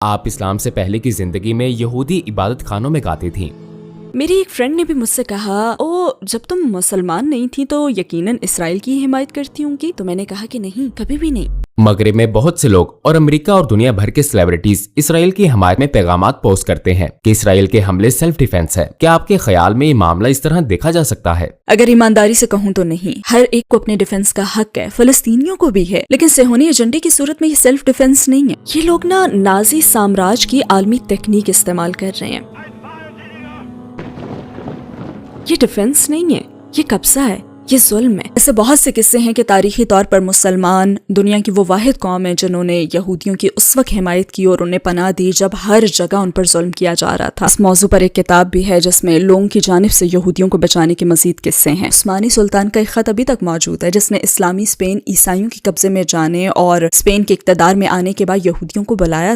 आप इस्लाम से पहले की जिंदगी में यहूदी इबादत खानों में गाती थीं। मेरी एक फ्रेंड ने भी मुझसे कहा, ओ जब तुम मुसलमान नहीं थी तो यकीनन इसराइल की हिमायत करती होंगी। तो मैंने कहा कि नहीं, कभी भी नहीं। मगरिब में बहुत से लोग और अमेरिका और दुनिया भर के सेलिब्रिटीज इसराइल की हमायत में पैगामात पोस्ट करते हैं कि इसराइल के हमले सेल्फ डिफेंस है। क्या आपके ख्याल में ये मामला इस तरह देखा जा सकता है? अगर ईमानदारी से कहूँ तो नहीं। हर एक को अपने डिफेंस का हक है, फलस्तीनियों को भी है, लेकिन सेहोनी एजेंडे की सूरत में ये सेल्फ डिफेंस नहीं है। ये लोग ना नाजी साम्राज्य की आलमी तकनीक इस्तेमाल कर रहे हैं। ये डिफेंस नहीं है, ये कब्जा है, ये जुल्म है। ऐसे बहुत से किस्से हैं कि तारीखी तौर पर मुसलमान दुनिया की वो वाहिद कौम है जिन्होंने यहूदियों की उस वक्त हिमायत की और उन्हें पनाह दी जब हर जगह उन पर जुल्म किया जा रहा था। इस मौजू पर एक किताब भी है जिसमें लोगों की जानिब से यहूदियों को बचाने के मजीद किस्से हैं। उस्मानी सुल्तान का एक खत अभी तक मौजूद है जिसने इस्लामी स्पेन ईसाइयों के कब्जे में जाने और स्पेन के इक्तदार में आने के बाद यहूदियों को बुलाया था।